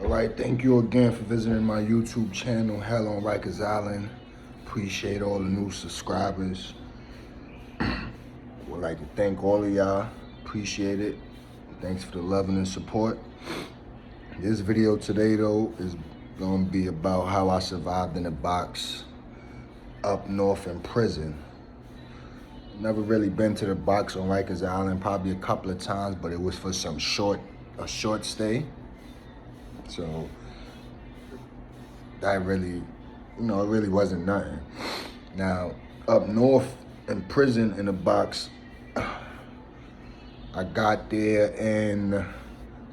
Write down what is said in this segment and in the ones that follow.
All right, thank you again for visiting my YouTube channel, Hell on Rikers Island. Appreciate all the new subscribers. Would like to thank all of y'all. Appreciate it. Thanks for the love and the support. This video today, though, is gonna be about how I survived in a box up north in prison. Never really been to the box on Rikers Island, probably a couple of times, but it was for a short stay. So that really, it really wasn't nothing. Now, up north in prison in the box, I got there in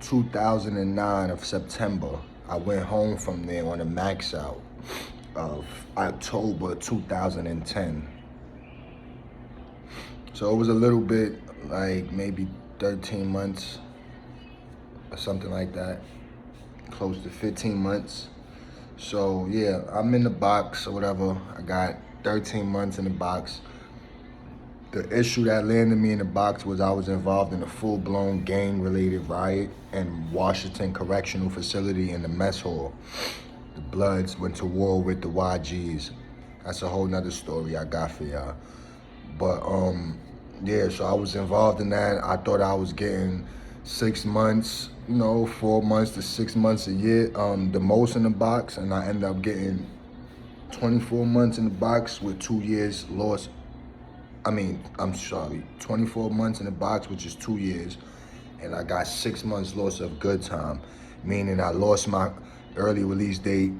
2009 of September. I went home from there on a max out of October 2010. So it was a little bit like maybe 13 months or something like that, close to 15 months. So yeah, I'm in the box or whatever. I got 13 months in the box. The issue that landed me in the box was I was involved in a full-blown gang-related riot in Washington Correctional Facility in the mess hall. The Bloods went to war with the YGs. That's a whole nother story I got for y'all. But yeah, so I was involved in that. I thought I was getting 6 months, 4 months to 6 months a year, the most in the box, and I ended up getting 24 months in the box with 2 years lost. 24 months in the box, which is 2 years, and I got 6 months loss of good time, meaning I lost my early release date.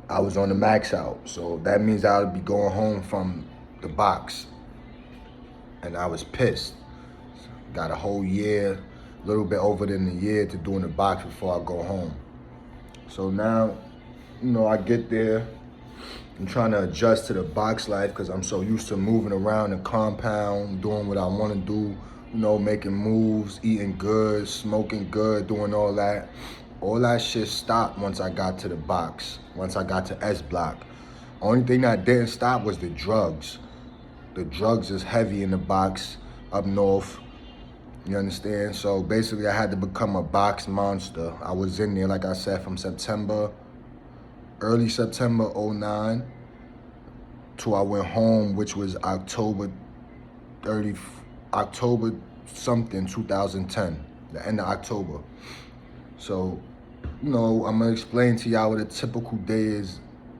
I was on the max out, so that means I would be going home from the box, and I was pissed. Got a whole year, a little bit over than a year to do in the box before I go home. So now, I get there. I'm trying to adjust to the box life because I'm so used to moving around the compound, doing what I want to do, making moves, eating good, smoking good, doing all that. All that shit stopped once I got to the box, once I got to S Block. Only thing that didn't stop was the drugs. The drugs is heavy in the box up north. You understand? So basically I had to become a box monster. I was in there, like I said, from early September 09 till I went home, which was October something 2010, the end of October. So, I'm gonna explain to y'all what a typical day is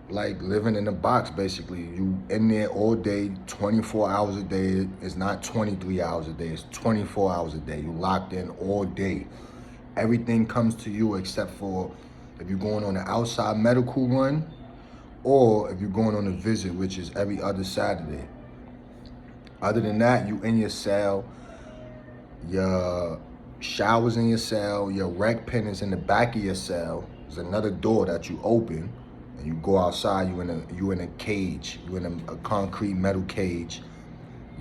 like living in a box. Basically, you in there all day, 24 hours a day. It's not 23 hours a day, it's 24 hours a day. You locked in all day. Everything comes to you except for if you're going on an outside medical run or if you're going on a visit, which is every other Saturday. Other than that, you in your cell, your shower's in your cell, your rec pen is in the back of your cell. There's another door that you open and you go outside, you in a cage, you in a concrete metal cage.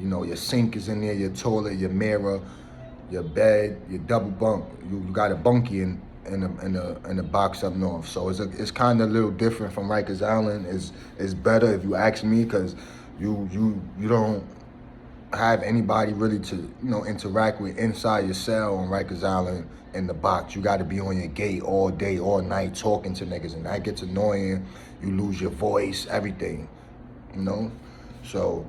Your sink is in there, your toilet, your mirror, your bed, your double bunk. You got a bunkie in the box up north. So it's kind of a little different from Rikers Island. It's better if you ask me, because you don't have anybody really to interact with inside your cell on Rikers Island in the box. You got to be on your gate all day, all night, talking to niggas, and that gets annoying. You lose your voice, everything, So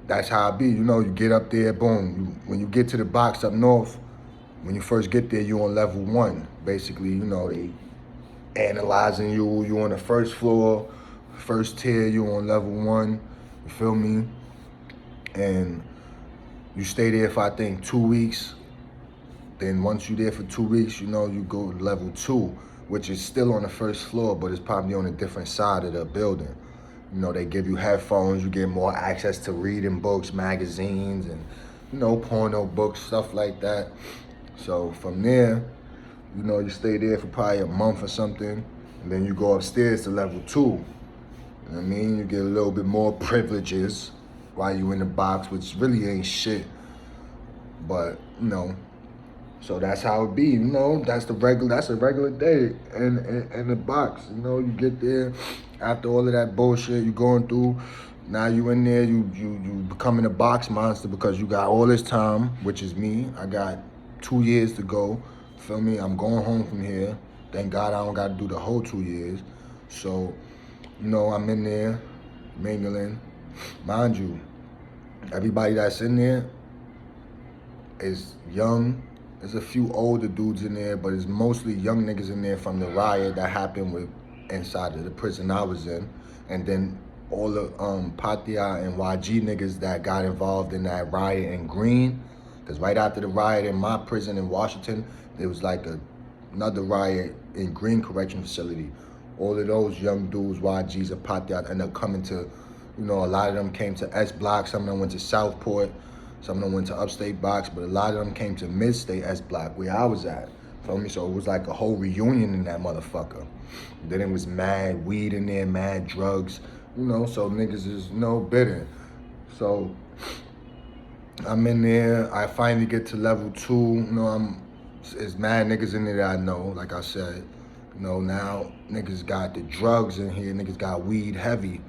that's how it be. You get up there, boom. When you get to the box up north, when you first get there, you on level 1. Basically, they analyzing you. You on the first floor, first tier, you on level 1, you feel me? And you stay there for, I think, 2 weeks. Then once you're there for 2 weeks, you go to level 2, which is still on the first floor, but it's probably on a different side of the building. They give you headphones, you get more access to reading books, magazines, and, porno books, stuff like that. So from there, you stay there for probably a month or something, and then you go upstairs to level 2. You know what I mean? You get a little bit more privileges while you in the box, which really ain't shit. But, so that's how it be, that's a regular day in the box. You get there, after all of that bullshit you going through, now you in there, you becoming a box monster because you got all this time, which is me. I got 2 years to go, feel me? I'm going home from here. Thank God I don't got to do the whole 2 years. So, I'm in there mingling. Mind you, everybody that's in there is young. There's a few older dudes in there, but it's mostly young niggas in there from the riot that happened with inside of the prison I was in. And then all the Patia and YG niggas that got involved in that riot in Green. Because right after the riot in my prison in Washington, there was like another riot in Green Correction Facility. All of those young dudes, YGs and Patia, ended up coming to, a lot of them came to S Block, some of them went to Southport, some of them went to upstate Box, but a lot of them came to mid-state S Block, where I was at. Feel me? So it was like a whole reunion in that motherfucker. Then it was mad weed in there, mad drugs, so niggas is bitter. So I'm in there, I finally get to level 2, it's mad niggas in there that I know, like I said. Now niggas got the drugs in here, niggas got weed heavy.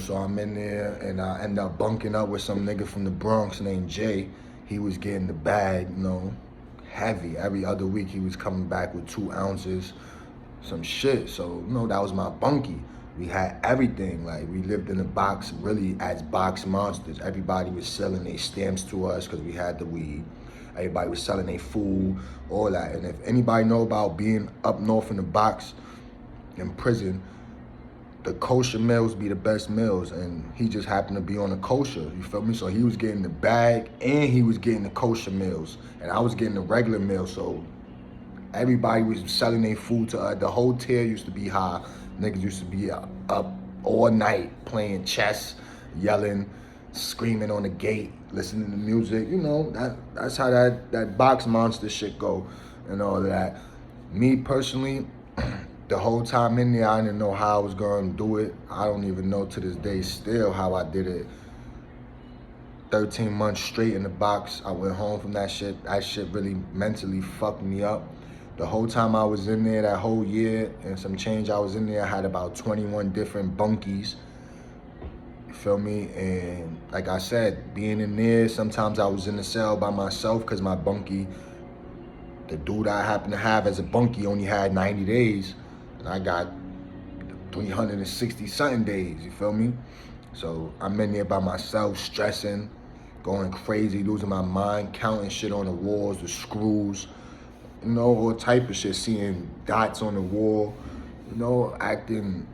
So I'm in there and I end up bunking up with some nigga from the Bronx named Jay. He was getting the bag, heavy. Every other week he was coming back with 2 ounces, some shit. So, that was my bunkie. We had everything. Like, we lived in a box really as box monsters. Everybody was selling their stamps to us because we had the weed. Everybody was selling their food, all that. And if anybody know about being up north in the box in prison, the kosher meals be the best meals, and he just happened to be on the kosher, you feel me? So he was getting the bag and he was getting the kosher meals, and I was getting the regular meals. So everybody was selling their food to us. The hotel used to be high. Niggas used to be up all night playing chess, yelling, screaming on the gate, listening to music. That's how that box monster shit go and all that. Me personally, the whole time in there, I didn't know how I was gonna do it. I don't even know to this day still how I did it. 13 months straight in the box. I went home from that shit. That shit really mentally fucked me up. The whole time I was in there, that whole year and some change I was in there, I had about 21 different bunkies. You feel me? And like I said, being in there, sometimes I was in the cell by myself because my bunkie, the dude I happened to have as a bunkie, only had 90 days. And I got 360 something days, you feel me? So I'm in there by myself, stressing, going crazy, losing my mind, counting shit on the walls, the screws, all type of shit, seeing dots on the wall, acting,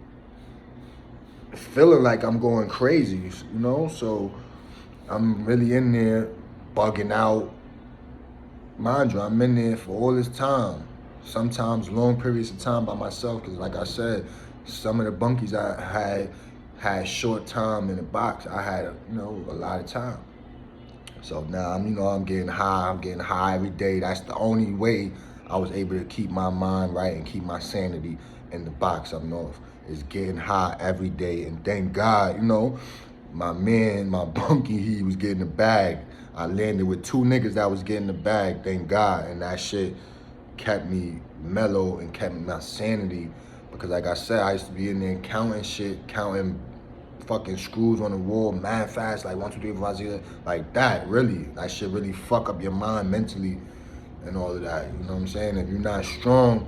feeling like I'm going crazy, So I'm really in there bugging out. Mind you, I'm in there for all this time. Sometimes long periods of time by myself, because like I said, some of the bunkies I had short time in the box. I had, a lot of time. So now I'm getting high. I'm getting high every day. That's the only way I was able to keep my mind right and keep my sanity in the box up north, is getting high every day. And thank God, my man, my bunkie, he was getting the bag. I landed with 2 niggas that was getting the bag, thank God. And that shit kept me mellow and kept my sanity, because like I said, I used to be in there counting shit, counting fucking screws on the wall mad fast, like 1, 2, 3, 4, 5, 6, like that. Really, that shit really fuck up your mind mentally and all of that. You know what I'm saying? If you're not strong,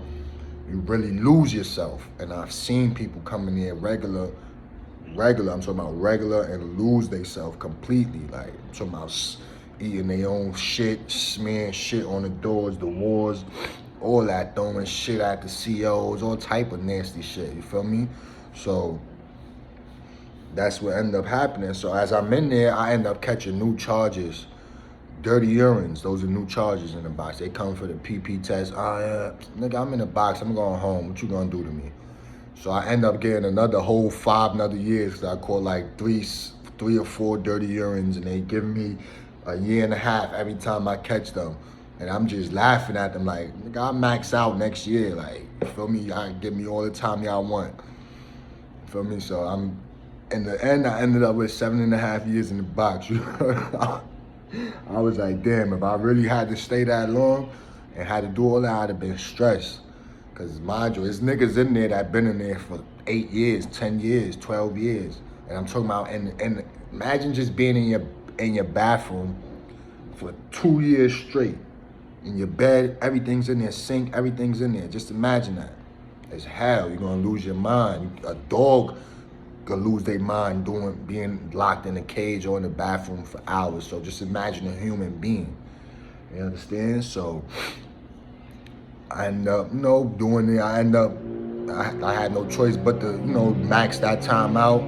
you really lose yourself. And I've seen people come in there regular, I'm talking about regular, and lose themselves completely. Like, I'm talking about eating their own shit, smearing shit on the doors, the walls, all that, throwing shit at the COs, all type of nasty shit, you feel me? So that's what ended up happening. So as I'm in there, I end up catching new charges. Dirty urines, those are new charges in the box. They come for the PP test. Nigga, I'm in the box, I'm going home. What you gonna do to me? So I end up getting another whole 5 years, because I caught like three or 4 dirty urines, and they give me a 1.5 years every time I catch them. And I'm just laughing at them like, nigga, I'll max out next year. Like, you feel me? Y'all give me all the time y'all want. You feel me? So in the end, I ended up with 7.5 years in the box. I was like, damn, if I really had to stay that long and had to do all that, I'd have been stressed. Because mind you, there's niggas in there that been in there for 8 years, 10 years, 12 years. And I'm talking about, and imagine just being in your bathroom for 2 years straight. In your bed, everything's in there, sink, everything's in there. Just imagine that. It's hell. You're gonna lose your mind. A dog could lose their mind being locked in a cage or in the bathroom for hours. So just imagine a human being. You understand? So I end up, doing it. I had no choice but to, max that time out.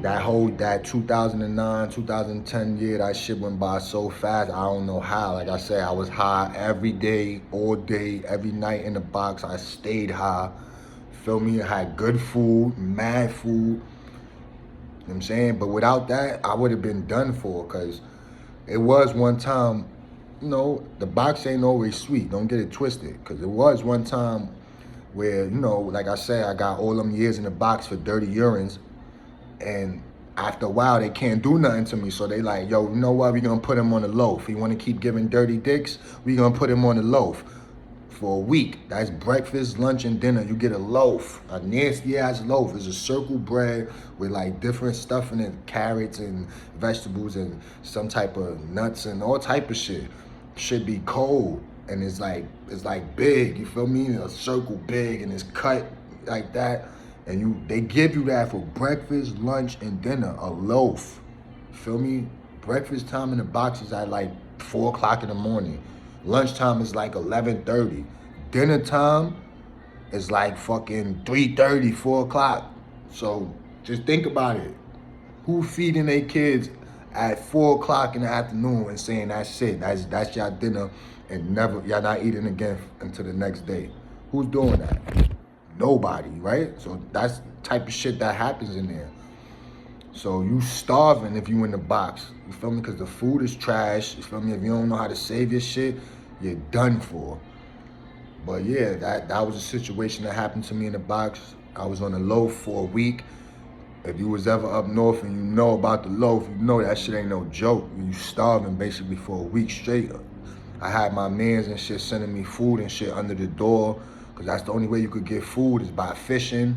That 2009, 2010 year, that shit went by so fast. I don't know how. Like I said, I was high every day, all day, every night in the box. I stayed high. Feel me? I had good food, mad food. You know what I'm saying? But without that, I would have been done for, because it was one time, the box ain't always sweet. Don't get it twisted. Because it was one time where, like I said, I got all them years in the box for dirty urines. And after a while, they can't do nothing to me. So they like, yo, you know what? We're going to put him on the loaf. You want to keep giving dirty dicks? We're going to put him on the loaf for a week. That's breakfast, lunch, and dinner. You get a loaf, a nasty-ass loaf. It's a circle bread with like different stuff in it, carrots and vegetables and some type of nuts and all type of shit. Should be cold. And it's like big, you feel me? A circle big and it's cut like that. And they give you that for breakfast, lunch, and dinner, a loaf. Feel me? Breakfast time in the box is at like 4 o'clock in the morning. Lunchtime is like 11:30. Dinner time is like fucking 3:30, 4 o'clock. So just think about it. Who feeding their kids at 4 o'clock in the afternoon and saying that's it, that's your dinner, and y'all not eating again until the next day? Who's doing that? Nobody, right? So that's the type of shit that happens in there. So you starving if you in the box. You feel me? Because the food is trash. You feel me? If you don't know how to save your shit, you're done for. But yeah, that was a situation that happened to me in the box. I was on the loaf for a week. If you was ever up north and you know about the loaf, you know that shit ain't no joke. You starving basically for a week straight. I had my mans and shit sending me food and shit under the door, because that's the only way you could get food is by fishing.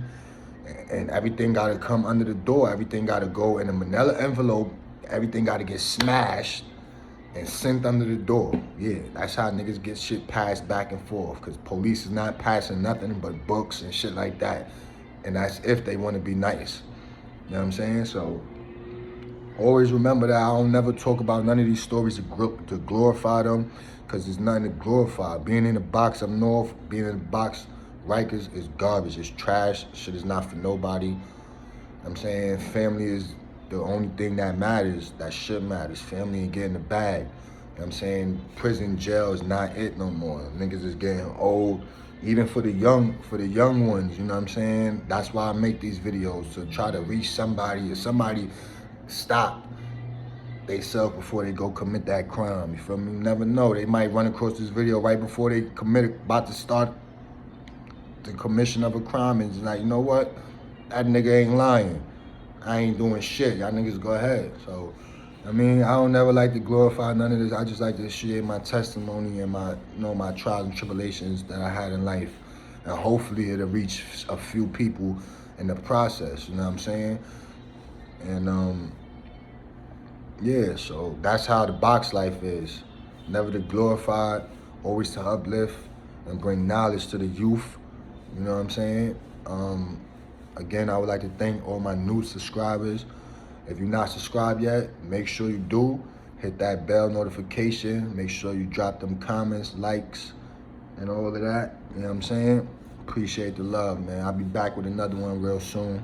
And everything got to come under the door. Everything got to go in a manila envelope. Everything got to get smashed and sent under the door. Yeah, that's how niggas get shit passed back and forth, because police is not passing nothing but books and shit like that. And that's if they want to be nice. You know what I'm saying? So always remember that I don't never talk about none of these stories to glorify them, because there's nothing to glorify. Being in the box up north, being in the box Rikers is garbage. It's trash. Shit is not for nobody. You know what I'm saying? Family is the only thing that matters, that shit matters. Family and getting the bag. You know what I'm saying? Prison, jail is not it no more. Niggas is getting old. Even for the young ones, you know what I'm saying? That's why I make these videos, to try to reach somebody, or somebody stop they self before they go commit that crime. You feel me? You never know. They might run across this video right before they about to start the commission of a crime, and it's like, you know what? That nigga ain't lying. I ain't doing shit. Y'all niggas go ahead. So, I mean, I don't never like to glorify none of this. I just like to share my testimony and my, my trials and tribulations that I had in life. And hopefully it'll reach a few people in the process, you know what I'm saying? And yeah, so that's how the box life is. Never to glorify, always to uplift and bring knowledge to the youth. You know what I'm saying? Again, I would like to thank all my new subscribers. If you're not subscribed yet, make sure you do. Hit that bell notification. Make sure you drop them comments, likes, and all of that. You know what I'm saying? Appreciate the love, man. I'll be back with another one real soon.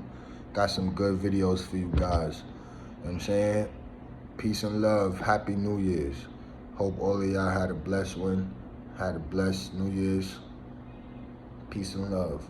Got some good videos for you guys. You know what I'm saying? Peace and love. Happy New Year's. Hope all of y'all had a blessed one. Had a blessed New Year's. Peace and love.